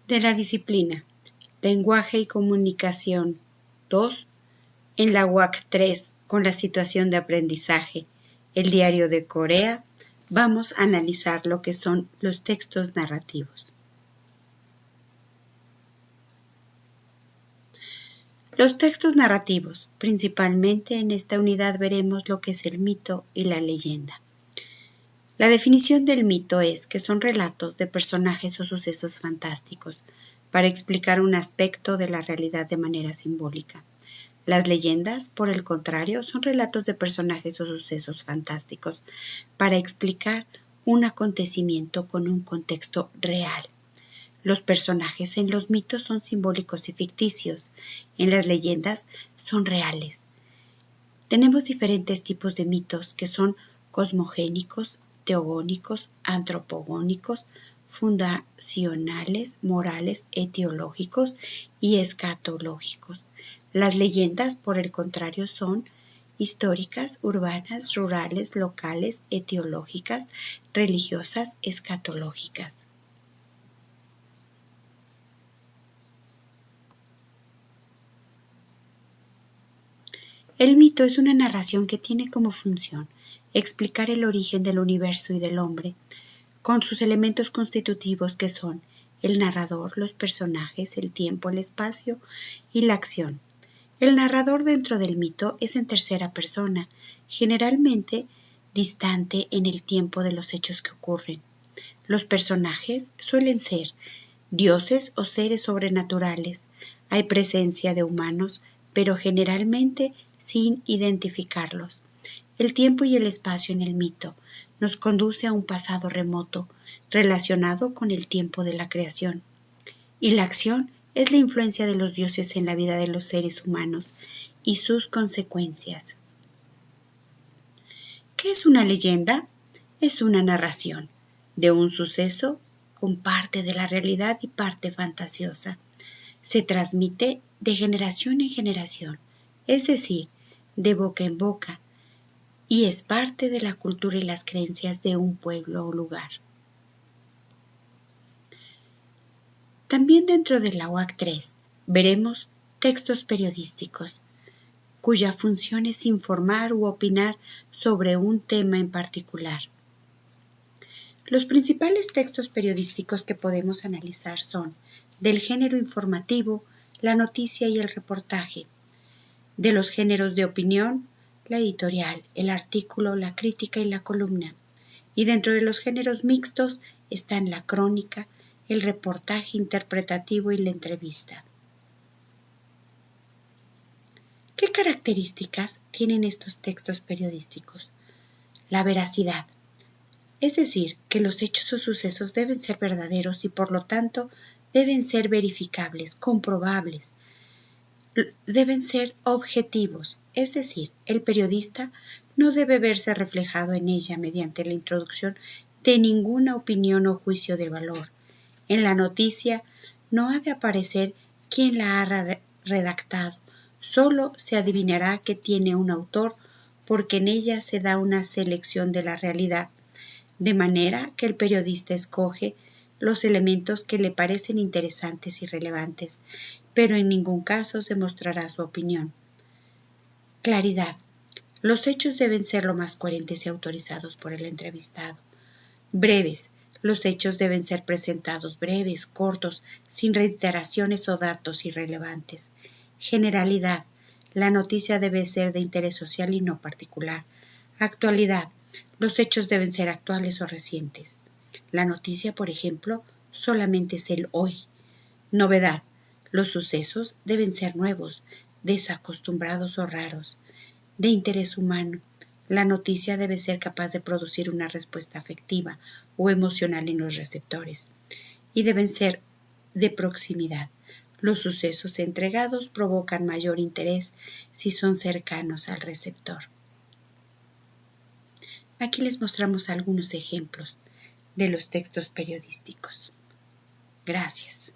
de la disciplina Lenguaje y Comunicación 2 en la UAC 3 con la situación de aprendizaje, el diario de Corea, vamos a analizar lo que son los textos narrativos. Los textos narrativos, principalmente en esta unidad veremos lo que es el mito y la leyenda. La definición del mito es que son relatos de personajes o sucesos fantásticos para explicar un aspecto de la realidad de manera simbólica. Las leyendas, por el contrario, son relatos de personajes o sucesos fantásticos para explicar un acontecimiento con un contexto real. Los personajes en los mitos son simbólicos y ficticios, en las leyendas son reales. Tenemos diferentes tipos de mitos que son cosmogónicos, teogónicos, antropogónicos, fundacionales, morales, etiológicos y escatológicos. Las leyendas, por el contrario, son históricas, urbanas, rurales, locales, etiológicas, religiosas, escatológicas. El mito es una narración que tiene como función explicar el origen del universo y del hombre, con sus elementos constitutivos que son el narrador, los personajes, el tiempo, el espacio y la acción. El narrador dentro del mito es en tercera persona, generalmente distante en el tiempo de los hechos que ocurren. Los personajes suelen ser dioses o seres sobrenaturales. Hay presencia de humanos, pero generalmente sin identificarlos. El tiempo y el espacio en el mito nos conduce a un pasado remoto relacionado con el tiempo de la creación. Y la acción es la influencia de los dioses en la vida de los seres humanos y sus consecuencias. ¿Qué es una leyenda? Es una narración de un suceso con parte de la realidad y parte fantasiosa. Se transmite de generación en generación, es decir, de boca en boca, y es parte de la cultura y las creencias de un pueblo o lugar. También dentro de la UAC 3 veremos textos periodísticos, cuya función es informar u opinar sobre un tema en particular. Los principales textos periodísticos que podemos analizar son del género informativo, la noticia y el reportaje, de los géneros de opinión, la editorial, el artículo, la crítica y la columna, y dentro de los géneros mixtos están la crónica, el reportaje interpretativo y la entrevista. ¿Qué características tienen estos textos periodísticos? La veracidad, es decir, que los hechos o sucesos deben ser verdaderos y por lo tanto deben ser verificables, comprobables, deben ser objetivos, es decir, el periodista no debe verse reflejado en ella mediante la introducción de ninguna opinión o juicio de valor. En la noticia no ha de aparecer quién la ha redactado, solo se adivinará que tiene un autor porque en ella se da una selección de la realidad, de manera que el periodista escoge los elementos que le parecen interesantes y relevantes, pero en ningún caso se mostrará su opinión. Claridad. Los hechos deben ser lo más coherentes y autorizados por el entrevistado. Breves. Los hechos deben ser presentados breves, cortos, sin reiteraciones o datos irrelevantes. Generalidad. La noticia debe ser de interés social y no particular. Actualidad. Los hechos deben ser actuales o recientes. La noticia, por ejemplo, solamente es el hoy. Novedad. Los sucesos deben ser nuevos, desacostumbrados o raros. De interés humano. La noticia debe ser capaz de producir una respuesta afectiva o emocional en los receptores. Y deben ser de proximidad. Los sucesos entregados provocan mayor interés si son cercanos al receptor. Aquí les mostramos algunos ejemplos de los textos periodísticos. Gracias.